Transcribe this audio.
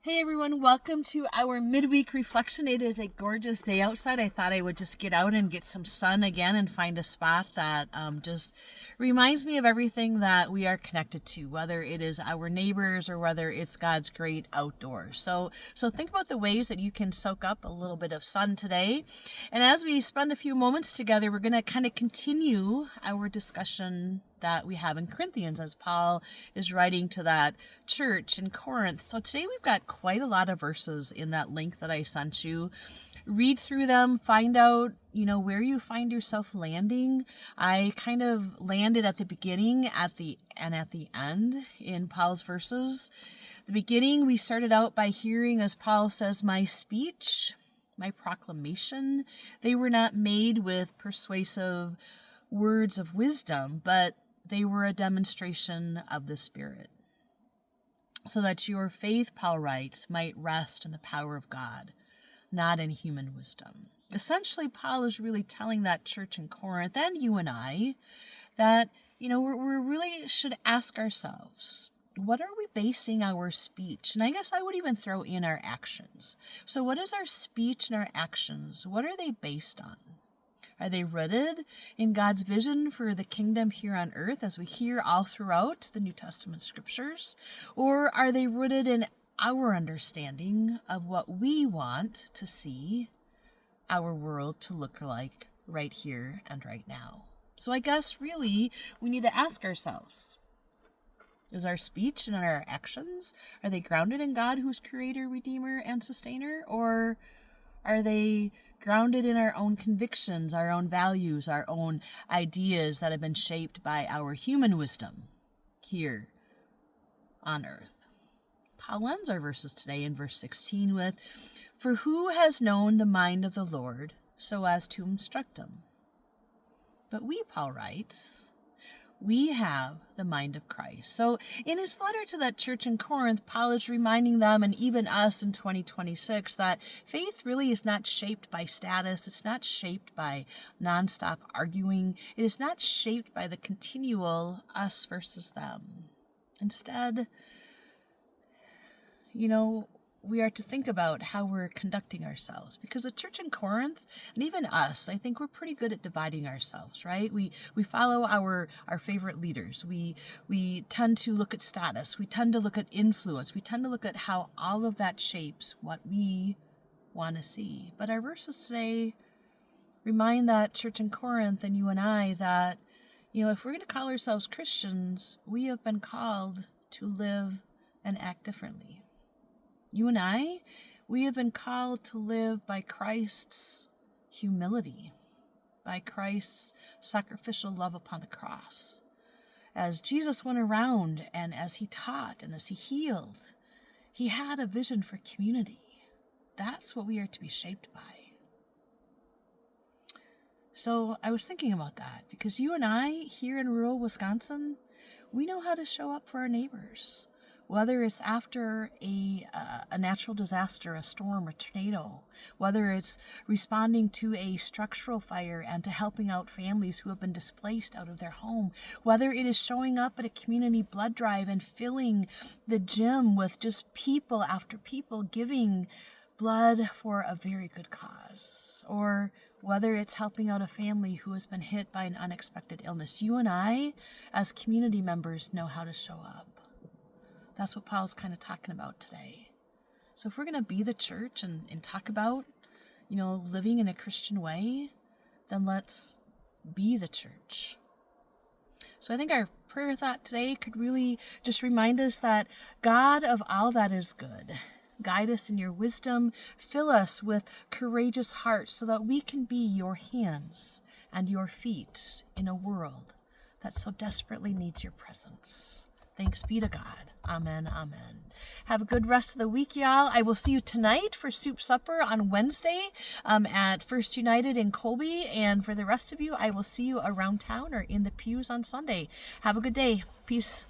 Hey everyone, welcome to our midweek reflection. It is a gorgeous day outside. I thought I would just get out and get some sun again and find a spot that just reminds me of everything that we are connected to, whether it is our neighbors or whether it's God's great outdoors. So think about the ways that you can soak up a little bit of sun today. And as we spend a few moments together, we're going to kind of continue our discussion that we have in Corinthians as Paul is writing to that church in Corinth. So today we've got quite a lot of verses in that link that I sent you. Read through them, find out, where you find yourself landing. I kind of landed at the beginning at the end in Paul's verses. The beginning, we started out by hearing, as Paul says, my speech, my proclamation, they were not made with persuasive words of wisdom, but they were a demonstration of the Spirit, so that your faith, Paul writes, might rest in the power of God, not in human wisdom. Essentially, Paul is really telling that church in Corinth, and you and I, that, we really should ask ourselves, what are we basing our speech? And I guess I would even throw in our actions. So what is our speech and our actions? What are they based on? Are they rooted in God's vision for the kingdom here on earth, as we hear all throughout the New Testament scriptures? Or are they rooted in our understanding of what we want to see our world to look like right here and right now? So I guess really we need to ask ourselves, is our speech and our actions, are they grounded in God, who's creator, redeemer, and sustainer? Or are they grounded in our own convictions, our own values, our own ideas that have been shaped by our human wisdom here on earth? Paul ends our verses today in verse 16 with, "For who has known the mind of the Lord so as to instruct him?" But we, Paul writes, we have the mind of Christ. So in his letter to that church in Corinth, Paul is reminding them, and even us in 2026, that faith really is not shaped by status. It's not shaped by nonstop arguing. It is not shaped by the continual us versus them. Instead, we are to think about how we're conducting ourselves, because the church in Corinth, and even us, I think we're pretty good at dividing ourselves, right? We follow our favorite leaders. We tend to look at status. We tend to look at influence. We tend to look at how all of that shapes what we want to see. But our verses today remind that church in Corinth and you and I that, if we're going to call ourselves Christians, we have been called to live and act differently. You and I, we have been called to live by Christ's humility, by Christ's sacrificial love upon the cross. As Jesus went around and as he taught and as he healed, he had a vision for community. That's what we are to be shaped by. So I was thinking about that, because you and I here in rural Wisconsin, we know how to show up for our neighbors. Whether it's after a natural disaster, a storm, a tornado, whether it's responding to a structural fire and to helping out families who have been displaced out of their home, whether it is showing up at a community blood drive and filling the gym with just people after people giving blood for a very good cause, or whether it's helping out a family who has been hit by an unexpected illness. You and I, as community members, know how to show up. That's what Paul's kind of talking about today. So if we're going to be the church and talk about, living in a Christian way, then let's be the church. So I think our prayer thought today could really just remind us that God of all that is good, guide us in your wisdom, fill us with courageous hearts so that we can be your hands and your feet in a world that so desperately needs your presence. Thanks be to God. Amen, amen. Have a good rest of the week, y'all. I will see you tonight for Soup Supper on Wednesday at First United in Colby. And for the rest of you, I will see you around town or in the pews on Sunday. Have a good day. Peace.